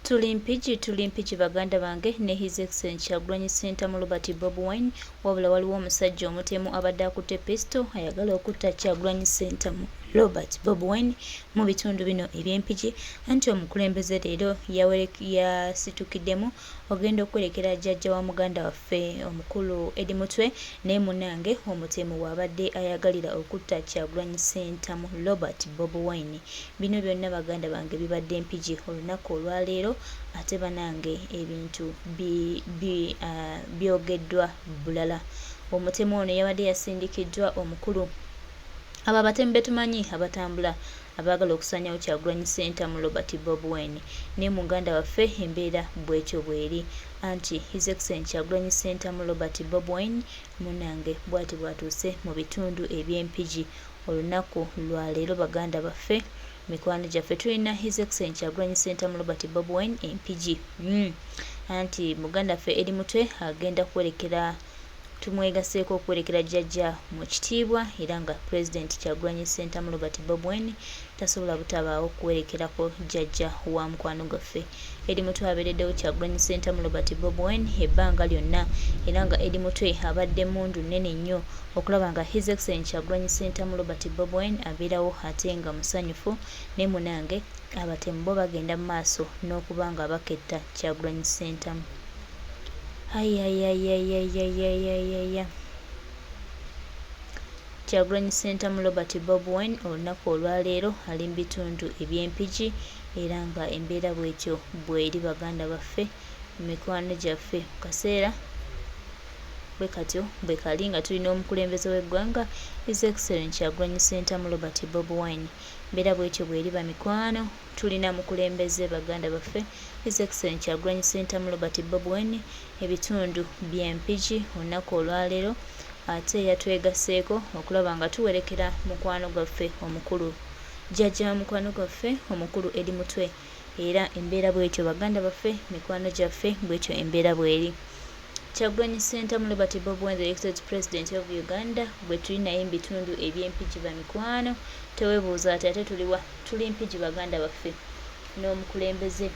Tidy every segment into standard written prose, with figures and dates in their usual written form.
Tuli mpigi baganda bange ne His Excellency Kyagulanyi Ssentamu Robert Bobi Wine wabula waliwo omusajja Omutemu abadde akutte pisto ayagala okutta Kyagulanyi Ssentamu Robert Bobi Wine mu bitundu bino eby'Empigi anti omukulembeze leero yasitukiddemu ogenda okwerekera jjajja wa muganda waffe omukulu Edi Mutwe ne munange Omutemu abadde ayagalira okutta Kyagulanyi Ssentamu Robert Bobi Wine. Bino byonna baganda bange bibadde Mpigi olunaku olwaleero ate banange ebintu byogeddwa bulala. Omutemu ono yabadde yasindikiddwa omukulu abo abatemu betumanyi abatambula abaagala okusanyawo Kyagulanyi Ssentamu Robert Bobi Wine ne muganda waffe embeera bwekyo bweri anti His Excellency Kyagulanyi Ssentamu Robert Bobi Wine munange bwati bwatuuse mu bitundu eby'Empigi olunaku lwaleero baganda baffe mikwano gyaffe tulina His Excellency Kyagulanyi Ssentamu Robert Bobi Wine Mpigi anti muganda ffe Edi Mutwe agenda kwerekera tumwegaseeko okwerekera jjajja mu kitiibwa era nga President Kyagulanyi Ssentamu Robert Bobi Wine tasobola butabaawo kwerekerako jjajja wa mukwano gwaffe Edi Mutwe abeereddewo Kyagulanyi Ssentamu Robert Bobi Wine ebbanga lyonna era nga Edi Mutwe abadde mundu nnene nnyo okulaba nga His Excellency Kyagulanyi Ssentamu Robert Bobi Wine abeerawo ate nga musanyufu ne munange abatemu bo bagenda mu maaso n'okuba nga baketta Kyagulanyi Ssentamu. Kyagulanyi Ssentamu Robert Bobi Wine olunaku olwaleero ali mu bitundu eby'Empigi era nga embeera bwetyo bweri baganda baffe mikwano gyaffe mu kaseera bwe katyo bwe kali nga tulina omukulembeze w'eggwanga His Excellency Kyagulanyi Ssentamu Robert Bobi Wine mbeera bwetyo bweri bamikwano tulina mukulembeze baganda baffe His Excellency Kyagulanyi Ssentamu Robert Bobi Wine ebitundu by'Empigi olunaku olwaleero ate yatwegaseeko okulaba nga tuwerekera mukwano gwaffe omukulu jjajja wa mukwano gwaffe omukulu Edi Mutwe era embeera bwetyo baganda baffe mikwano gyaffe bwetyo embeera bweri. Kyagulanyi Ssentamu Robert Bobi Wine the elected president of Uganda bwe tuli naye mu bitundu eby'Empigi bamikwano teweebuuza ati ate tuliwa tuli Mpigi baganda baffe n'omukulembeze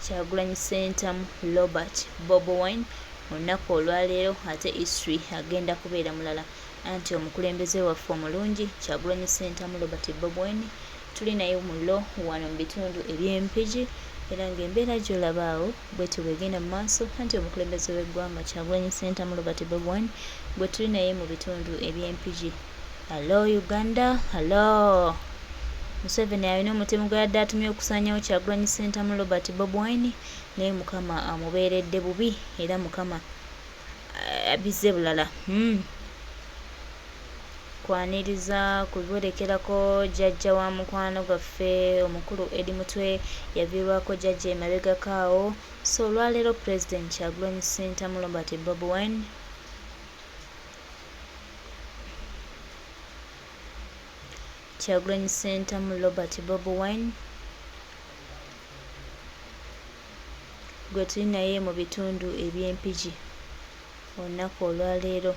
Kyagulanyi Ssentamu Robert Bobi Wine olunaku olwaleero ate history agenda kubeera mulala anti omukulembeze waffe omulungi Kyagulanyi Ssentamu Robert Bobi Wine tuli naye mulo wano mu bitundu eby'Empigi era ng'embeera gy'olaba awo bwetyo bwegenda mu maaso anti omukulembeze w'eggwanga Kyagulanyi Ssentamu Robert Bobi Wine bwe tuli naye mu bitundu eby'Empigi. Hello Uganda, hello. Museveni alina omutemu gwe yadde atumye okusaanyawo Kyagulanyi Ssentamu Robert Bobi Wine naye Mukama amubeeredde bubi era Mukama abizze bulala. Kwaniriza kubolekerako jjajja wa mukwano gwaffe omukulu Edi Mutwe yaviirwako jjajja emabegako awo so olwaleero President Kyagulanyi Ssentamu Robert Bobi Wine Kyagulanyi Ssentamu Robert Bobi Wine gwe tuli naye mu bitundu eby'Empigi olunaku olwaleero.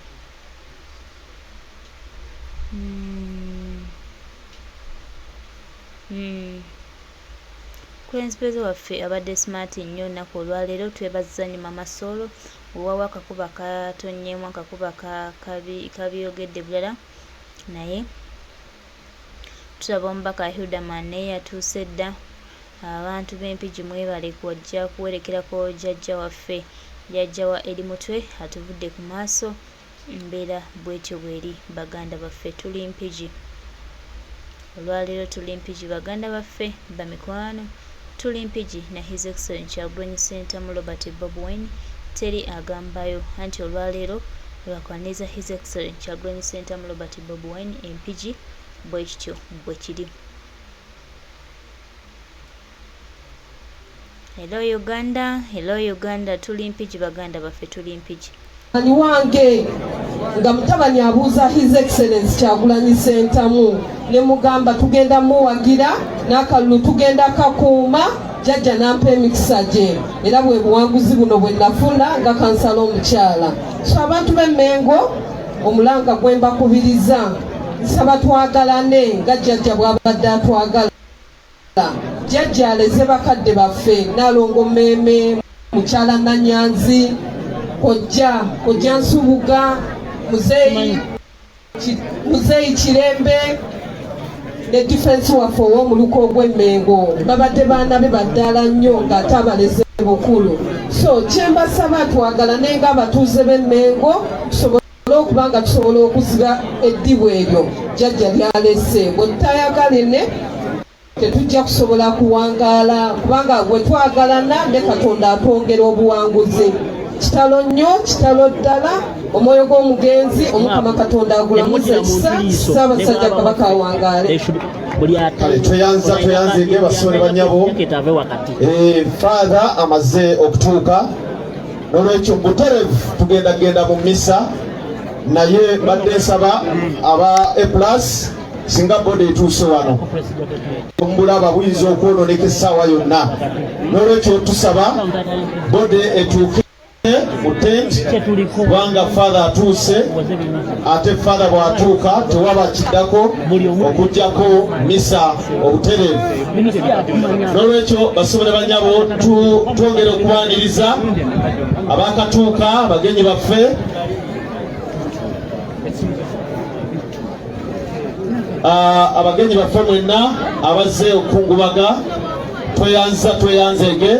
Kulenzipeze waffe abadde smart nnyo olunaku olwaleero twebaza nnyo Mama Solo owawa akakuba katonnyemu akakuba kabyogedde bulala naye tulaba omubaka Hildaman naye yatuuse dda abantu b'Empigi mwebale kwajja kuwerekerako jjajja waffe jjajja wa Edi Mutwe atuvudde ku maaso mbeera bwetyo bweri baganda baffe tuli Mpigi olwaleero tuli Mpigi baganda baffe bamikwano tuli Mpigi na His Excellency Kyagulanyi Ssentamu Robert Bobi Wine teri agambayo anti olwaleero lwakwaniriza His Excellency Kyagulanyi Ssentamu Robert Bobi Wine Empigi bwekityo bwe kiri. Hello Uganda tuli Mpigi baganda baffe tuli Mpigi. Ani wange nga mutabani abuuza His Excellency Kyagulanyi Ssentamu ne mugamba tugenda muwagira n'akalulu tugenda kakuuma jjajja nampa emikisa gye era bwe buwanguzi buno bwe nafuna nga kansala omukyala so abantu b'Emmengo omulanga gwe mbakubiriza nsaba twagalane nga jjajja bw'abadde atwagala jjajja aleze bakadde baffe Nalongo Mmeme, Mukyala Nanyanzi, Kojja Nsubuga, Muzeeyi Kirembe ne defense waffe ow'omuluka ogw'Emmengo babadde baana be baddaala nnyo ng'ate abaleze bukulu. So kyembasaba twagalane ng'abatuuze b'Emmengo tusobole okuba nga tusobola okuziba eddibu eryo jjajja lyalese. Bwe tutayagaline tetujja kusobola kuwangaala kubanga bwe twagalana ne Katonda atwongera obuwanguzi. Kitalo nnyo, kitalo ddala, omwoyo gw'omugenzi Omukama Katonda agulamuze ekisa, Ssaabasajja Kabaka awangaale. Tweyanza ng'ebasole banyabo. Father amaze okutuuka n'olwekyo buterevu tugenda mu misa naye badde nsaba aba A+ singa bode etuuse wano ombulaba buyinza okwononeka essaawa yonna n'olwekyo tusaba bode etuuke mu tent kubanga Father atuuse ate Father bw'atuuka tewaba kiddako okugjako misa obutereevu. N'olwekyo basobole banyabo twongere okubaniriza abakatuuka abagenyi baffe abagenyi baffe mwenna abazze okungubaga tweyanzege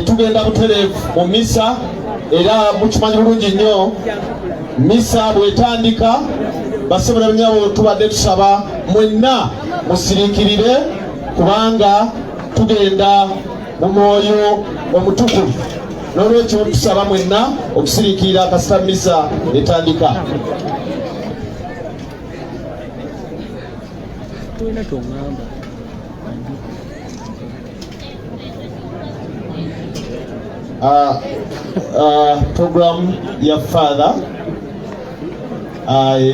tugenda butereevu mu misa era mukimanyi bulungi nnyo misa bwetandika basobola banyabo tubadde tusaba mwenna musiriikirire kubanga tugenda mu mwoyo omutukuvu n'olwekyo tusaba mwenna okusiriikirira kasita misa etandika. Program ya Father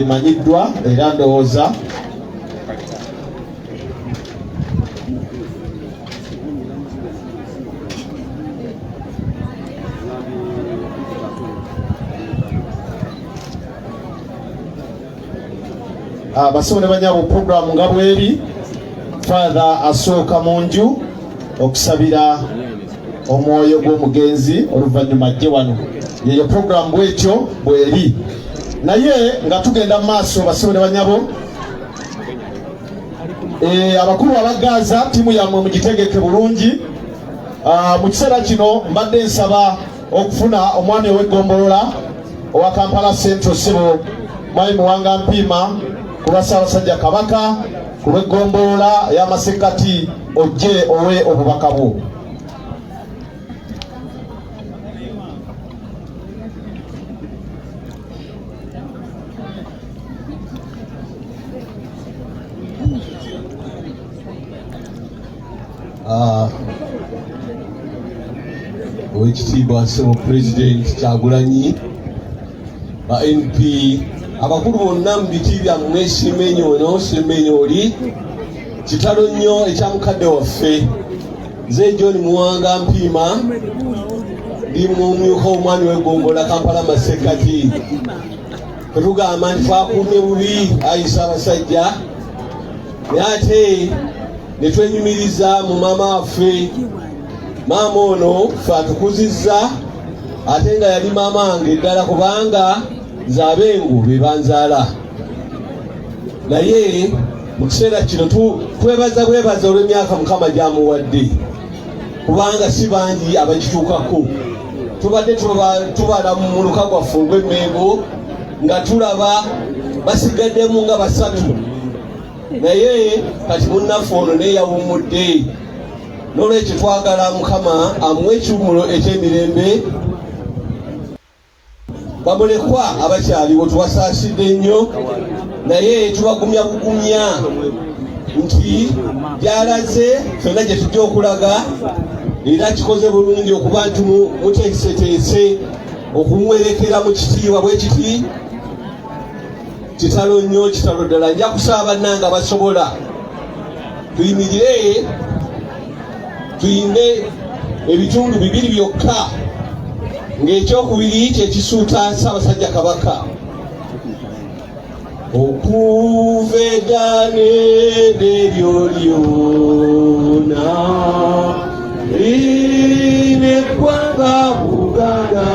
emanyiddwa era ndowooza basobole banyabo program nga bweri. Father asooka mu nju okusabira omwoyo gw'omugenzi oluvannyuma ajje wano. Yeyo program bwetyo bweri naye nga tugenda mu maaso basobole banyabo abakulu abagaaza ttiimu yammwe mugitegeke bulungi. Mu kiseera kino mbadde nsaba okufuna omwami ow'eggombolola owa Kampala Central Ssebo Mwami Muwanga Mpiima ku lwa Ssaabasajja Kabaka ku lw'eggombolola y'amasekkati ojje owe obubaka bwo. Oweekitiibwa Ssebo President Kyagulanyi, ba NP, abakulu bonna mu biti byammwe Semenyooli, kitalo nnyo ekya mukadde waffe nze John Muwanga Mpiima ndi mumyuka omwami w'eggombolola Kampala Masekkati. Tetugamba nti twakuumye bubi Ayi Ssaabasajja naye ate ne twenyumiriza mu maama waffe. Maama ono ffe atukuzizza ate nga yali maama wange ddala kubanga nze abengu be banzaala. Naye mu kiseera kino twebaza bwebaza olw'emyaka Mukama gy'amuwadde kubanga si bangi abagituukako. Tubadde tubala mu luka gwaffe ogw'Emmengo nga tulaba basigaddemu nga basatu naye kati munnaffe ono naye yawummudde. N'olwekyo twagala Mukama amuwe ekiwumulo eky'emirembe. Bamulekwa abakyaliwo tubasaasidde nnyo naye tubagumya bugumya nti gy'alaze ffenna gye tujja okulaga era kikoze bulungi okuba nti muteeseteese okumuwerekera mu kitiibwa bwe kiti. Kitalo nnyo, kitalo ddala. Nja kusaba bannanga basobola tuyimirire tuyimbe ebitundu bibiri byokka ng'ekyokubiri kyekisuuta Ssaabasajja Kabaka. Okuva edda n'eryo lyonna ine kwanga Buganda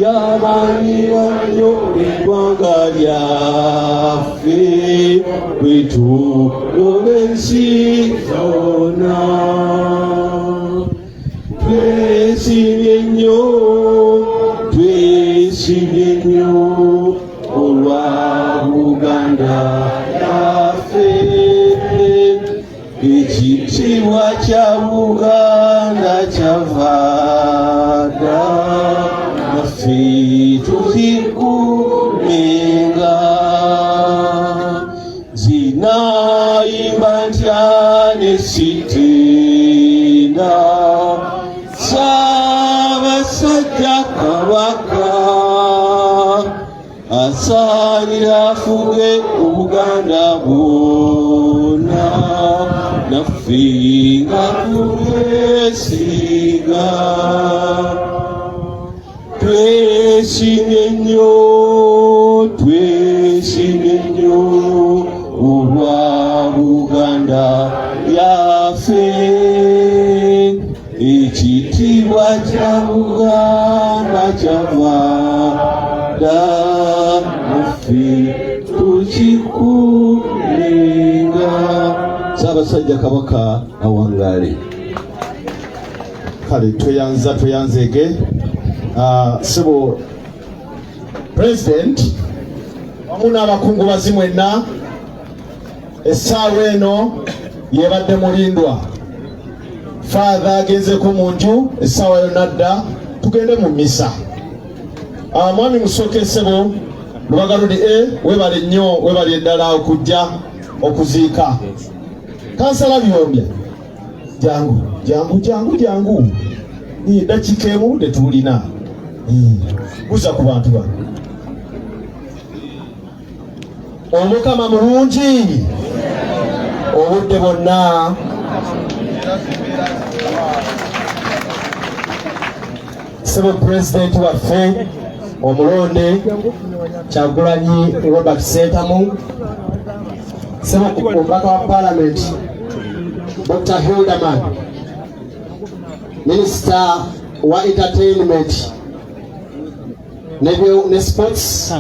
yamanyiwa nnyo eggwanga lyaffe bwetuloba ensi zonna twesiimye nnyo olwa Buganda yaffe ekitiibwa kya Buganda kyavaada naffe tukikumenga zinayimba ntya ne sitenda Ssaabasajja Kabaka asaanira afuge Obuganda bwonna naffe nga tulwesiga twesiimye nnyo olwa Buganda yaffe ekitiibwa kya Buganda kyavaada naffe tukikumenga. Ssaabasajja Kabaka awangaale. Kale tweyanzege Sibo President wamu n'abakungubazi mwenna essaawa eno yebadde mulindwa. Father agenzeko mu nju essaawa yonna dda tugende mu mmisa. Mwami Musoke Ssebo Lubagaludi webale nnyo webale eddala okujja okuziika. Kansala Byombya jangu eddakiika emu tetuulina buza ku bantu bano. Omukama mulungi obudde bwonna. Ssebo President waffe omulonde Kyagulanyi Robert Ssentamu, ssebo omubaka wa Parliament Dr. Hilderman, Minister wa Entertainment ne Sports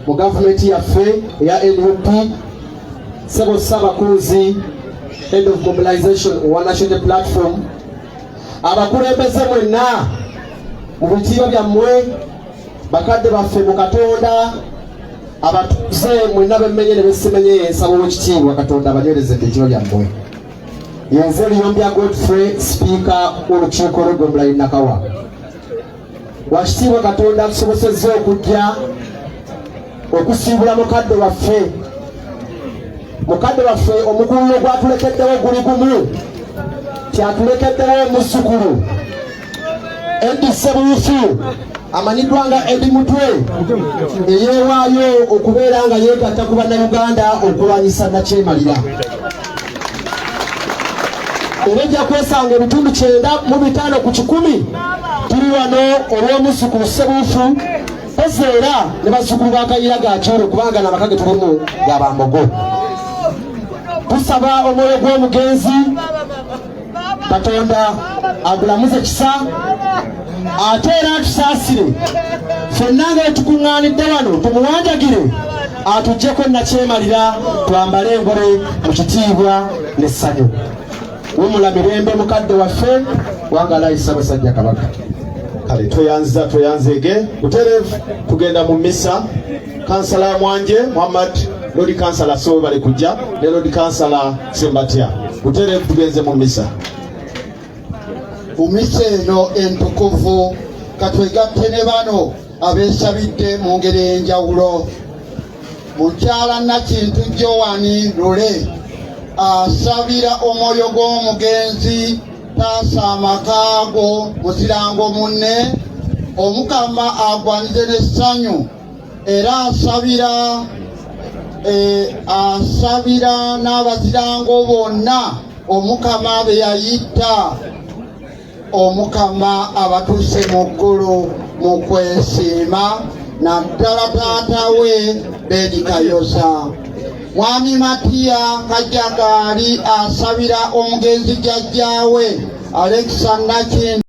mu government yaffe eya NUP, ssebo Ssaabakunzi Head of Mobilization wa National Platform, abakulembeze mwenna mu bitiibwa byammwe, bakadde baffe mu Katonda, abatuuze mwenna bemmenye ne besimenye ensaba w'ekitiibwa Katonda abanywereze ekiro byammwe. Yenze Luyombya Godfrey, Speaker w'olukiiko lw'Eggombolola Nakawa. Wakitiibwa Katonda atusobosezza okujja okusiibula mukadde waffe omukulu gwatulekeddewo guli gumu, kyatulekeddewo muzzukulu Edi Ssebuufu amanyiddwa nga Edi Mutwe eyeewaayo okubeera nga yeegatta ku bannayuganda okulwanyisa nakyemalira. Era ejja kwesanga ebitundu 95 ku 100 tuli wano olw'omuzzukulu Ssebuufu Ezeera ne bazzukulu ba Kayiira ga Kyolo kubanga n'amaka ge tulimu ga Bambogo. Tusaba omwoyo gw'omugenzi Katonda agulamuze kisa ate era atusaasire ffenna nga wetukuŋŋaanidde wano tumuwanjagire atuggyeko nakyemalira twambale engole mu kitiibwa n'essanyu. Wumula mirembe mukadde waffe wangalayi Ssaabasajja Kabaka. Kale tweyanzege butereevu tugenda mu mmisa. Kansala Mwanje Muhammad Lodi Kansala sowe bali kujja ne Lodi Kansala Sembatya butereevu tugenze mu mmisa. Umisa eno entukuvu katwegatte ne bano abeesabidde mu ngeri enjawulo. Mukyala Nakintu Joani Lule asabira omwoyo gw'omugenzi taasa amakaago muzirango munne Omukama agwanize n'essanyu era asabira n'abazirango bonna Omukama be yayita. Omukama abatuuse mu ggulu mu kwesiima naddala taata we Bedi Kayosa. Mwami Matiya Kajjagaali asabira omugenzi jjajjaawe Alexa Nakindi